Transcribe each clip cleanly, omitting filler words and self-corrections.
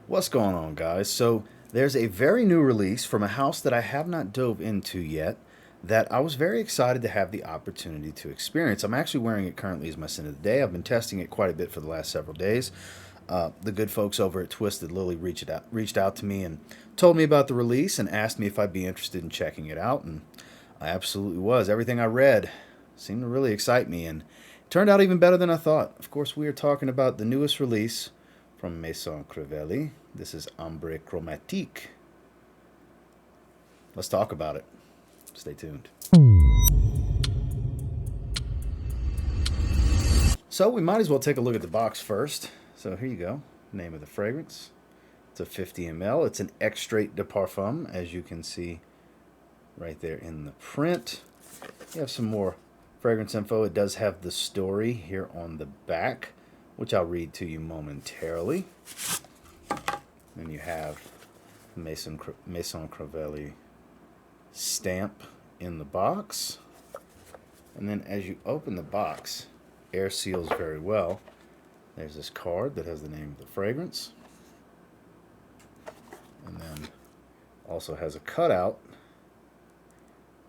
What's going on, guys? So, there's a very new release from a house that I have not dove into yet that I was very excited to have the opportunity to experience. I'm actually wearing it currently as my scent of the day. I've been testing it quite a bit for the last several days. The good folks over at Twisted Lily reached out to me and told me about the release and asked me if I'd be interested in checking it out, and I absolutely was. Everything I read seemed to really excite me, and it turned out even better than I thought. Of course, we are talking about the newest release from Maison Crivelli. This is Ambre Chromatique. Let's talk about it. Stay tuned. So we might as well take a look at the box first. So here you go. Name of the fragrance. It's a 50 ml. It's an extrait de parfum, as you can see right there in the print. You have some more fragrance info. It does have the story here on the back, which I'll read to you momentarily. Then you have Maison Crivelli stamp in the box. And then as you open the box, air seals very well. There's this card that has the name of the fragrance. And then also has a cutout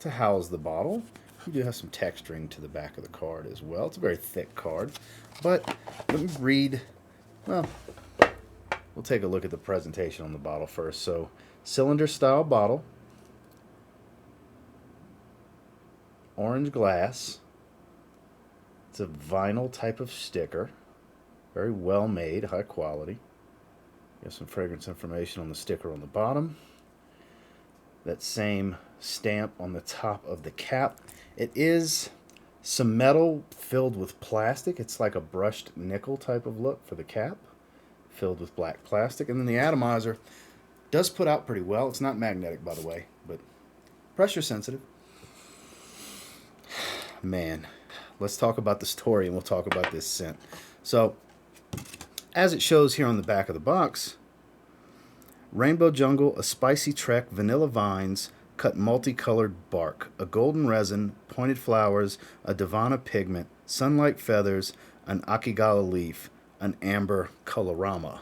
to house the bottle. You do have some texturing to the back of the card as well. It's a very thick card. But let me read, well, we'll take a look at the presentation on the bottle first. So, cylinder style bottle, orange glass. It's a vinyl type of sticker, very well made, high quality. You have some fragrance information on the sticker on the bottom. That same stamp on the top of the cap. It is some metal filled with plastic. It's like a brushed nickel type of look for the cap, filled with black plastic. And then the atomizer does put out pretty well. It's not magnetic, by the way, but pressure sensitive. Man, let's talk about the story and we'll talk about this scent. So, as it shows here on the back of the box, Rainbow Jungle, a spicy trek, vanilla vines, cut multicolored bark, a golden resin, pointed flowers, a Divana pigment, sunlight feathers, an Akigala leaf, an amber colorama.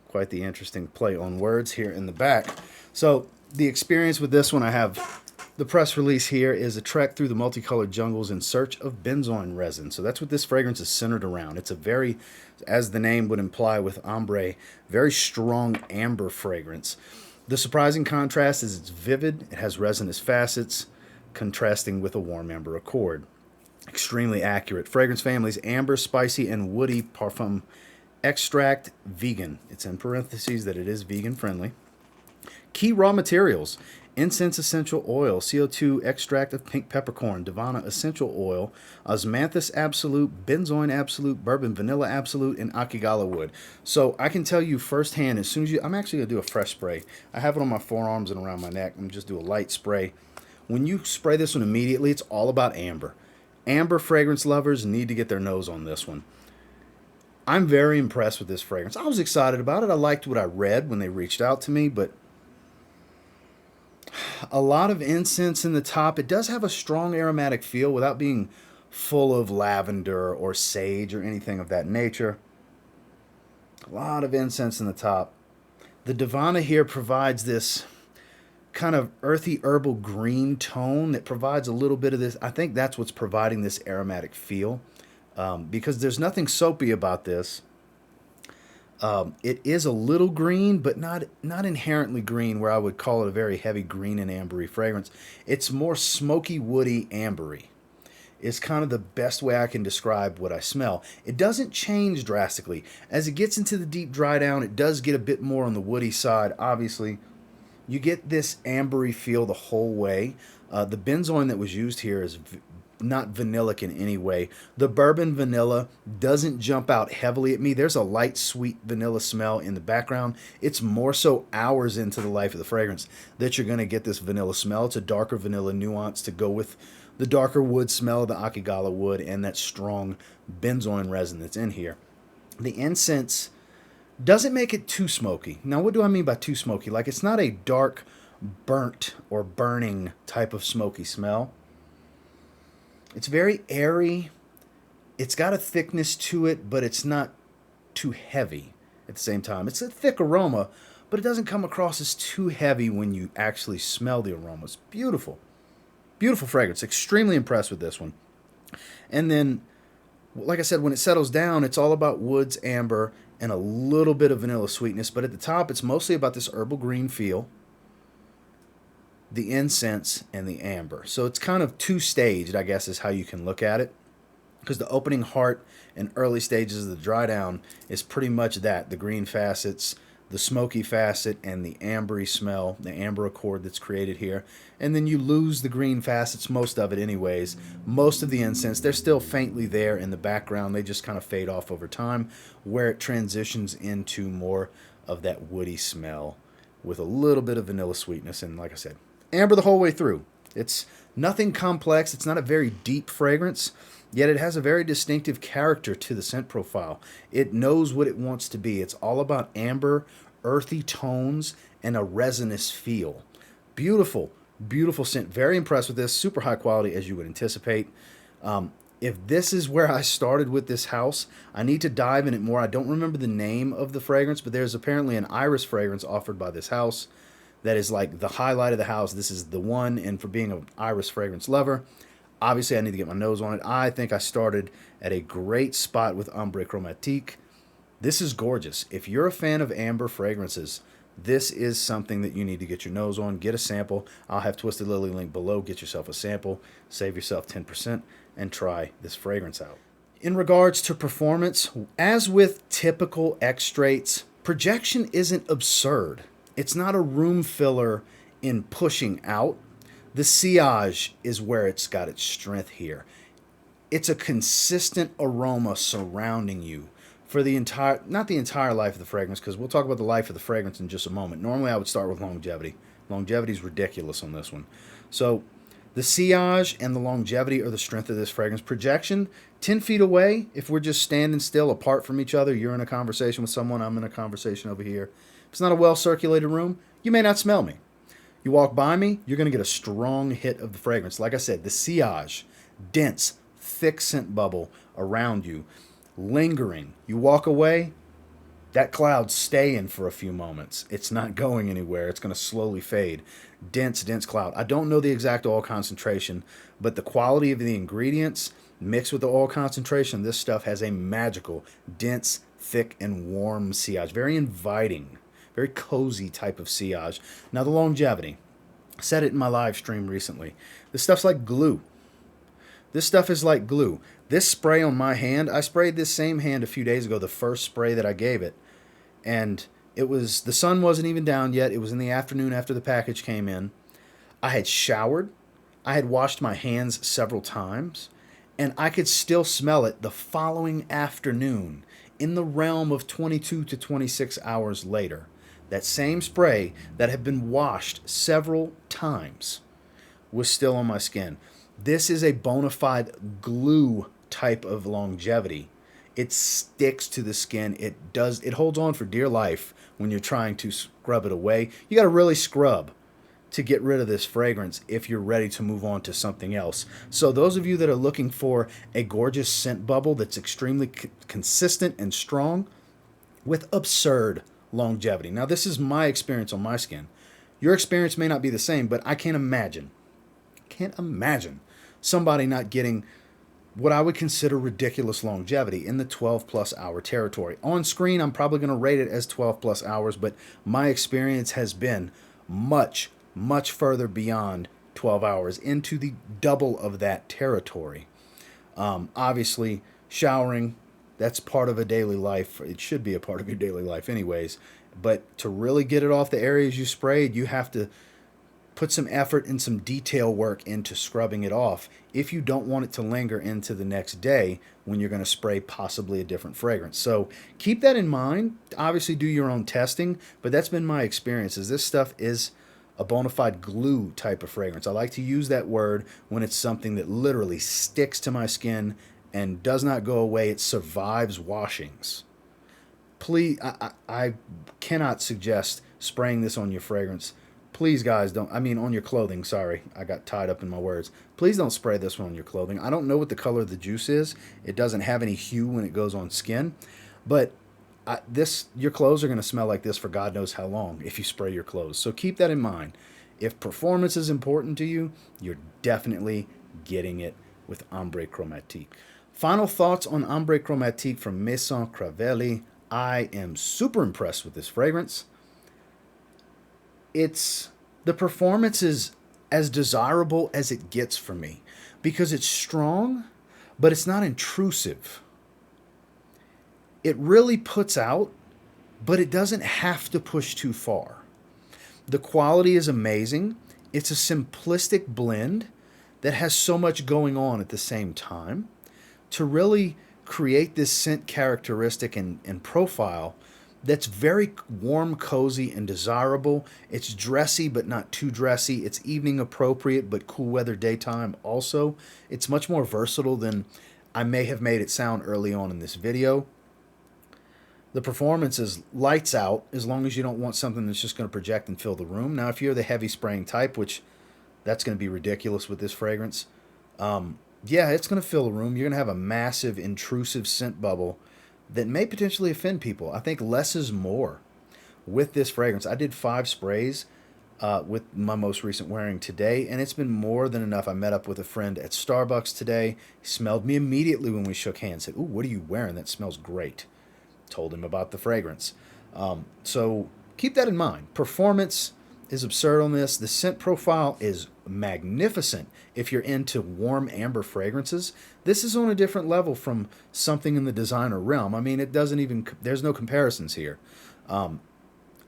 Quite the interesting play on words here in the back. So the experience with this one, I have the press release here, is a trek through the multicolored jungles in search of benzoin resin. So that's what this fragrance is centered around. It's a very, as the name would imply with ambre, very strong amber fragrance. The surprising contrast is it's vivid. It has resinous facets, contrasting with a warm amber accord. Extremely accurate. Fragrance families: amber, spicy, and woody parfum extract, vegan. It's in parentheses that it is vegan friendly. Key raw materials: incense essential oil, CO2 extract of pink peppercorn, Divana essential oil, osmanthus absolute, benzoin absolute, bourbon vanilla absolute, and akigala wood. So I can tell you firsthand, as soon as I'm actually going to do a fresh spray. I have it on my forearms and around my neck. I'm just do a light spray. When you spray this one immediately, it's all about amber. Amber fragrance lovers need to get their nose on this one. I'm very impressed with this fragrance. I was excited about it. I liked what I read when they reached out to me, but a lot of incense in the top. It does have a strong aromatic feel without being full of lavender or sage or anything of that nature. A lot of incense in the top. The Divana here provides this kind of earthy herbal green tone that provides a little bit of this. I think that's what's providing this aromatic feel, because there's nothing soapy about this. It is a little green, but not inherently green where I would call it a very heavy green and ambery fragrance. It's more smoky, woody, ambery. Is kind of the best way I can describe what I smell. It doesn't change drastically. As it gets into the deep dry down, it does get a bit more on the woody side. Obviously, you get this ambery feel the whole way. The benzoin that was used here is not vanillic in any way. The bourbon vanilla doesn't jump out heavily at me. There's a light, sweet vanilla smell in the background. It's more so hours into the life of the fragrance that you're going to get this vanilla smell. It's a darker vanilla nuance to go with the darker wood smell of the Akigala wood and that strong benzoin resin that's in here. The incense doesn't make it too smoky. Now, what do I mean by too smoky? Like, it's not a dark, burnt or burning type of smoky smell. It's very airy. It's got a thickness to it, but it's not too heavy. at the same time. It's a thick aroma, but it doesn't come across as too heavy when you actually smell the aroma. It's beautiful. Beautiful fragrance. Extremely impressed with this one. And then, like I said, when it settles down, it's all about woods, amber, and a little bit of vanilla sweetness. But at the top, it's mostly about this herbal green feel, the incense, and the amber. So it's kind of two-staged, I guess, is how you can look at it. Because the opening heart and early stages of the dry down is pretty much that. The green facets, the smoky facet, and the ambery smell, the amber accord that's created here. And then you lose the green facets, most of it anyways. Most of the incense, they're still faintly there in the background. They just kind of fade off over time, where it transitions into more of that woody smell with a little bit of vanilla sweetness. And like I said, amber the whole way through. It's nothing complex. It's not a very deep fragrance, yet it has a very distinctive character to the scent profile. It knows what it wants to be. It's all about amber, earthy tones, and a resinous feel. Beautiful, beautiful scent. Very impressed with this. Super high quality, as you would anticipate. If this is where I started with this house, I need to dive in it more. I don't remember the name of the fragrance, but there's apparently an iris fragrance offered by this house that is like the highlight of the house. This is the one, and for being an iris fragrance lover, obviously I need to get my nose on it. I think I started at a great spot with Ambre Chromatique. This is gorgeous. If you're a fan of amber fragrances, this is something that you need to get your nose on. Get a sample. I'll have Twisted Lily link below. Get yourself a sample. Save yourself 10% and try this fragrance out. In regards to performance, as with typical extracts, projection isn't absurd. It's not a room filler in pushing out. The sillage is where it's got its strength here. It's a consistent aroma surrounding you for the entire, not the entire life of the fragrance, because we'll talk about the life of the fragrance in just a moment. Normally I would start with longevity. Longevity is ridiculous on this one. So the sillage and the longevity are the strength of this fragrance. Projection, 10 feet away, if we're just standing still apart from each other, you're in a conversation with someone, I'm in a conversation over here. If it's not a well-circulated room, you may not smell me. You walk by me, you're going to get a strong hit of the fragrance. Like I said, the sillage, dense, thick scent bubble around you, lingering. You walk away, that cloud's staying for a few moments. It's not going anywhere. It's going to slowly fade. Dense, dense cloud. I don't know the exact oil concentration, but the quality of the ingredients mixed with the oil concentration, this stuff has a magical, dense, thick, and warm sillage. Very inviting. Very cozy type of sillage. Now the longevity. I said it in my live stream recently. This stuff's like glue. This stuff is like glue. This spray on my hand, I sprayed this same hand a few days ago, the first spray that I gave it. And it was, the sun wasn't even down yet. It was in the afternoon after the package came in. I had showered. I had washed my hands several times. And I could still smell it the following afternoon in the realm of 22 to 26 hours later. That same spray that had been washed several times was still on my skin. This is a bona fide glue type of longevity. It sticks to the skin. It holds on for dear life when you're trying to scrub it away. You got to really scrub to get rid of this fragrance if you're ready to move on to something else. So those of you that are looking for a gorgeous scent bubble that's extremely consistent and strong with absurd longevity. Now, this is my experience on my skin. Your experience may not be the same, but I can't imagine somebody not getting what I would consider ridiculous longevity in the 12 plus hour territory. On screen, I'm probably going to rate it as 12 plus hours, but my experience has been much, much further beyond 12 hours into the double of that territory. Obviously, showering, that's part of a daily life. It should be a part of your daily life anyways. But to really get it off the areas you sprayed, you have to put some effort and some detail work into scrubbing it off if you don't want it to linger into the next day when you're going to spray possibly a different fragrance. So keep that in mind. Obviously do your own testing, but that's been my experience. Is this stuff is a bona fide glue type of fragrance. I like to use that word when it's something that literally sticks to my skin and does not go away. It survives washings. Please, I cannot suggest spraying this on your fragrance. Please, guys, don't, I mean on your clothing, sorry. I got tied up in my words. Please don't spray this one on your clothing. I don't know what the color of the juice is. It doesn't have any hue when it goes on skin. But Your clothes are going to smell like this for God knows how long if you spray your clothes. So keep that in mind. If performance is important to you, you're definitely getting it with Ambre Chromatique. Final thoughts on Ambre Chromatique from Maison Crivelli. I am super impressed with this fragrance. The performance is as desirable as it gets for me because it's strong, but it's not intrusive. It really puts out, but it doesn't have to push too far. The quality is amazing. It's a simplistic blend that has so much going on at the same time. To really create this scent characteristic and profile that's very warm, cozy, and desirable. It's dressy, but not too dressy. It's evening appropriate, but cool weather daytime also. It's much more versatile than I may have made it sound early on in this video. The performance is lights out as long as you don't want something that's just going to project and fill the room. Now, if you're the heavy spraying type, which that's going to be ridiculous with this fragrance, yeah, it's going to fill the room. You're going to have a massive intrusive scent bubble that may potentially offend people. I think less is more with this fragrance. I did 5 sprays with my most recent wearing today, and it's been more than enough. I met up with a friend at Starbucks today. He smelled me immediately when we shook hands. Said, "Ooh, what are you wearing? That smells great." Told him about the fragrance. So keep that in mind. Performance is absurd on this. The scent profile is magnificent if you're into warm amber fragrances. This is on a different level from something in the designer realm. I mean, there's no comparisons here. I'm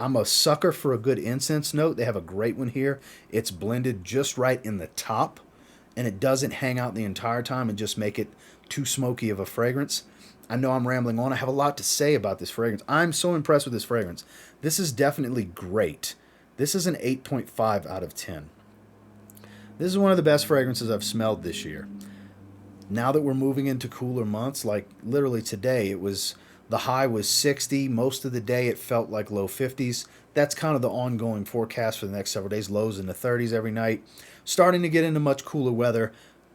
a sucker for a good incense note. They have a great one here. It's blended just right in the top, and it doesn't hang out the entire time and just make it too smoky of a fragrance. I know I'm rambling on. I have a lot to say about this fragrance. I'm so impressed with this fragrance. This is definitely great. This is an 8.5 out of 10. This is one of the best fragrances I've smelled this year. Now that we're moving into cooler months, like literally today, the high was 60. Most of the day it felt like low 50s. That's kind of the ongoing forecast for the next several days. Lows in the 30s every night. Starting to get into much cooler weather.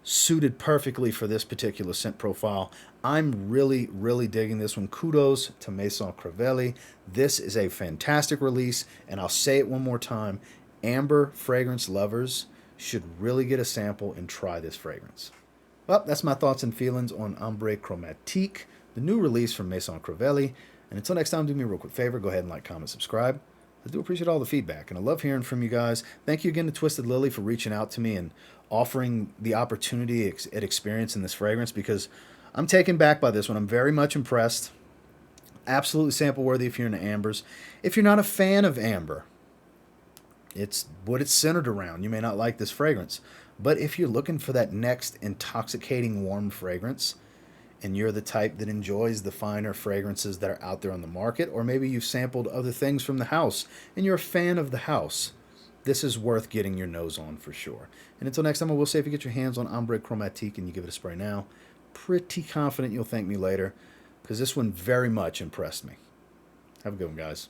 Suited perfectly for this particular scent profile. I'm really, really digging this one. Kudos to Maison Crivelli. This is a fantastic release, and I'll say it one more time. Amber fragrance lovers should really get a sample and try this fragrance. Well, that's my thoughts and feelings on Ambre Chromatique, the new release from Maison Crivelli. And until next time, do me a real quick favor. Go ahead and like, comment, subscribe. I do appreciate all the feedback, and I love hearing from you guys. Thank you again to Twisted Lily for reaching out to me and offering the opportunity at experiencing this fragrance, because I'm taken back by this one. I'm very much impressed. Absolutely sample worthy if you're into ambers. If you're not a fan of amber, it's what it's centered around. You may not like this fragrance. But if you're looking for that next intoxicating warm fragrance, and you're the type that enjoys the finer fragrances that are out there on the market, or maybe you've sampled other things from the house and you're a fan of the house, this is worth getting your nose on for sure. And until next time, I will say, if you get your hands on Ambre Chromatique and you give it a spray now, pretty confident you'll thank me later, because this one very much impressed me. Have a good one, guys.